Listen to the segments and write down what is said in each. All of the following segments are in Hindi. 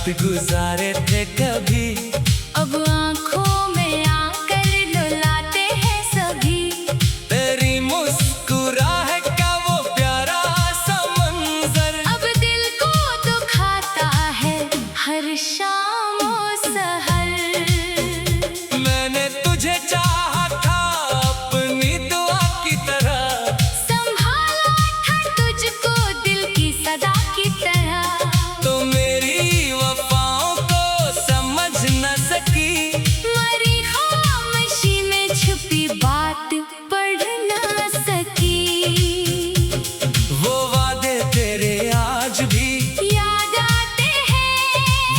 रात गुजारे थे कभी, अब आंखों में आकर रुलाते हैं सभी। तेरी मुस्कुराहट का वो प्यारा सा मंजर अब दिल को दुखाता है हर शाम और सहर। मैंने तुझे चाहा था अपनी दुआ की तरह, संभाला था तुझको दिल की सदा की तरह। तो मेरी वफाओं को समझ न सकी, मरी खामोशी में छुपी बात पढ़ ना सकी। वो वादे तेरे आज भी याद आते हैं,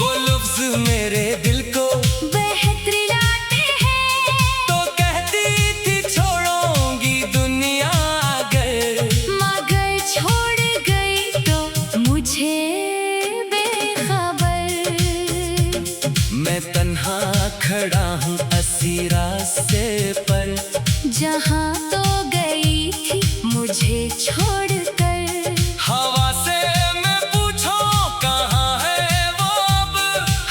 वो लफ्ज मेरे दिल को बेहतरी लाते हैं। तो कहती थी छोड़ूंगी दुनिया अगर, मगर छोड़ गई तो मुझे बेखबर। मैं तन्हा खड़ा हूँ असी रास्ते पर, जहाँ तो गई थी मुझे छोड़कर। हवा से मैं पूछूं कहाँ है वो अब,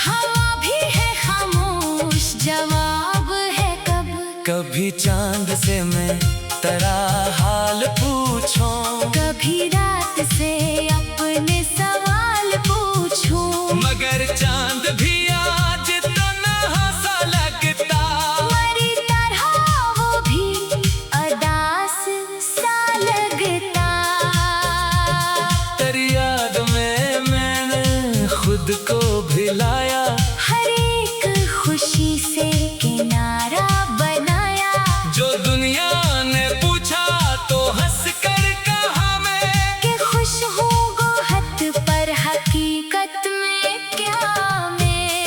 हवा भी है खामोश, जवाब है कब। कभी चांद से मैं तेरा हाल पूछूं, कभी रात से अपने सवाल पूछूं। मगर चांद भी आज तन्हा सा लगता, मरी तरह वो भी अदास सा लगता। तेरी याद में मैंने खुद को भिलाया, हर एक खुशी से किनारा बनाया। जो दुनिया ने पूछा तो हंस कर कहा मैं, कि खुश हूँ गोहत पर हकीकत में क्या मैं।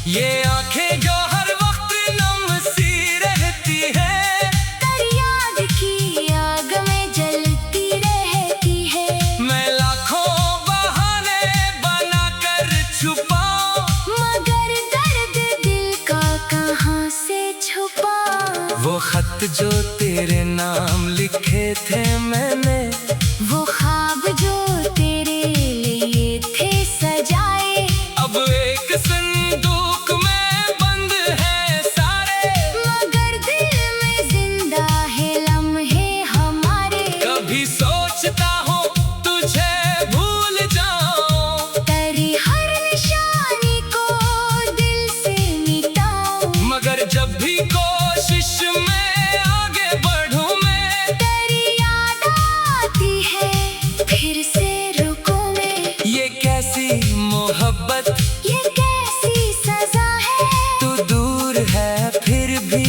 ये आंखें जो हर वक्त नम सी रहती है, तेरी याद की आग में जलती रहती है। मैं लाखों बहाने बनाकर छुपाऊं, मगर दर्द दिल का कहाँ से छुपाऊं। वो खत जो तेरे नाम लिखे थे मैंने, वो ख्वाब जो तेरे लिए थे सजाए। अब एक संदूक में बंद है सारे, मगर दिल में जिंदा है लम्हे हमारे। कभी सोचता हूँ तुझे भूल जाऊं, तेरी हर निशानी को दिल से मिटाऊं। मगर जब भी कोशिश में आगे बढ़ूं मैं, तेरी याद आती है फिर से रुकूं मैं। ये कैसी मोहब्बत, ये कैसी सजा है, तू दूर है फिर भी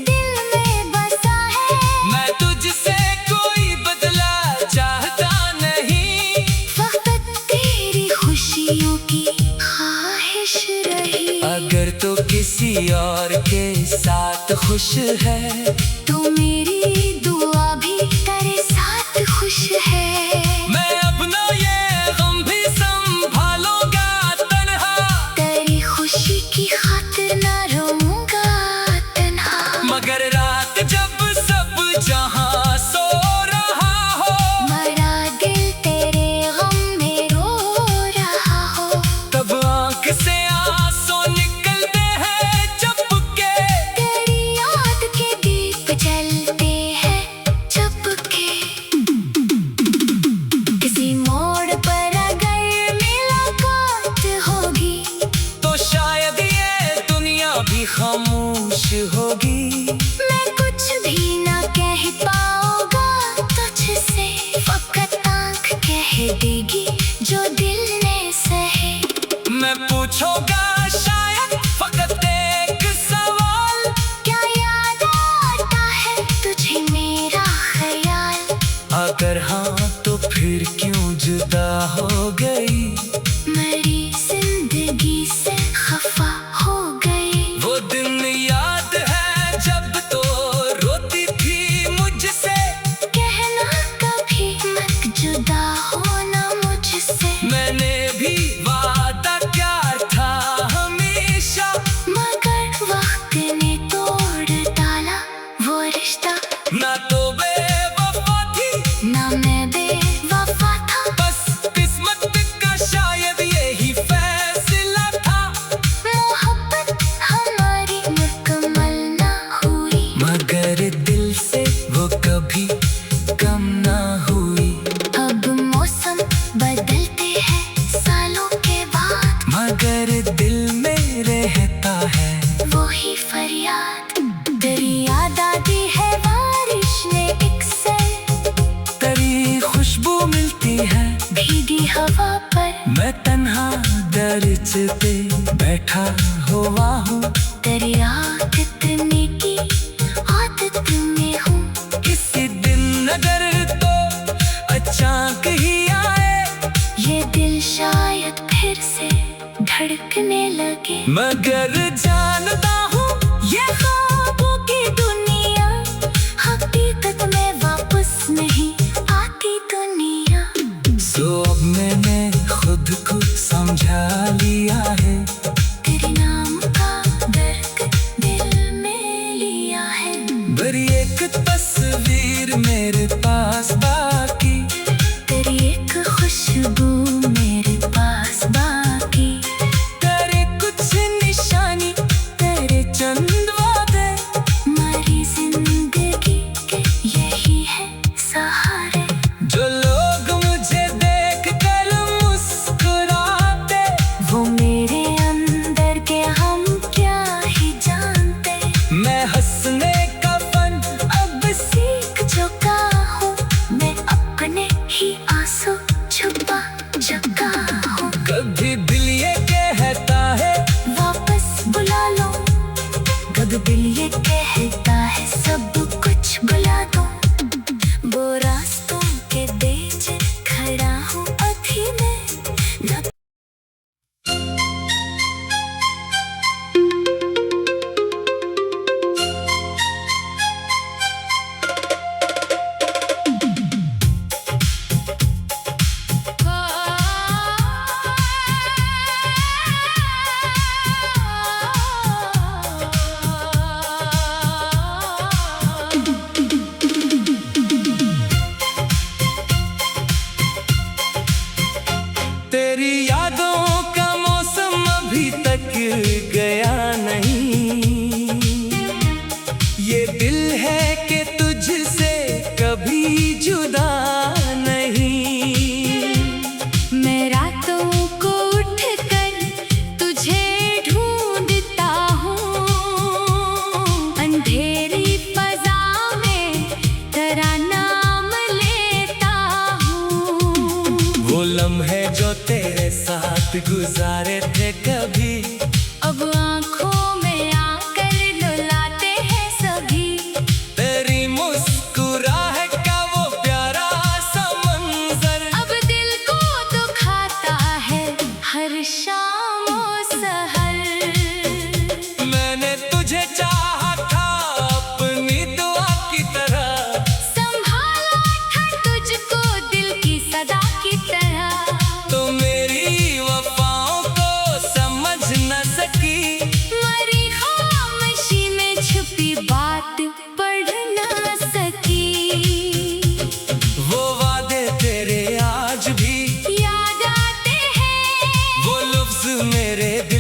दिल में बसा है। मैं तुझसे कोई बदला चाहता नहीं, वक्त तेरी खुशियों की ख्वाहिश रही। अगर तो किसी और के साथ खुश है, तो मेरी दुआ भी तेरे साथ खुश है। मैं अपना ये गम भी संभालूंगा तन्हा, तेरी खुशी की खातिर ना रहूंगा तन्हा। मगर रात जब सब जहां सो रहा हो, मरा दिल तेरे गम में रो रहा हो। तब आंख से आंसू निकलते हैं चुपके, तेरी याद के दीप जलते हैं चुपके। तन्हा दरिच पे बैठा हुआ हूँ। तेरी आदत की आदत में हूँ। किसी दिन अगर तो अचानक ही आए, ये दिल शायद फिर से धड़कने लगे। मगर जानता हूँ ये ख्वाबों की दुनिया हकीकत में वापस नहीं आती दुनिया। सो अब मैंने खुद को समझा लिया है, तेरे नाम का दर्द दिल में लिया है। बड़ी एक तस्वीर मेरे पास बाकी, तेरी एक खुशबू मेरे पास बाकी। तेरे कुछ निशानी, तेरे चंद वादे, हमारी जिंदगी के यही है सहारे। जो लोग मुझे देख कर मुस्कुराते, वो मेरे अंदर के हम क्या ही जानते। मैं हंसने का फन अब सीख चुका हूँ, मैं अपने ही आंसू छुपा चुका हूँ। कभी दिल ये कहता है वापस बुला लो, कब दिल ये कहता है सब कुछ बुला दो। वो रास्तों के बीच खड़ा हूँ अभी मैं न। तेरी यादों का मौसम अभी तक गया नहीं। ये दिल है कि तुझसे कभी जुदा नहीं। मैं रातों को उठकर तुझे ढूंढता हूँ, अंधेरी फजा में तेरा नाम लेता हूँ। वो लम्हे जो तेरे साथ गुजारे थे कभी, अब आँखों में आकर लुलाते हैं सभी। तेरी मुस्कुराहट का वो प्यारा सा मंजर, अब दिल को दुखाता है हर शाम और सहर। मैंने तुझे चाहा था अपनी दुआ की तरह, संभाला था तुझको दिल की सदा की तरह। तो मेरी वफाओं को समझ न सकी, मरी खामोशी में छुपी बात पढ़ न सकी। वो वादे तेरे आज भी याद आते हैं वो लफ्ज मेरे दिल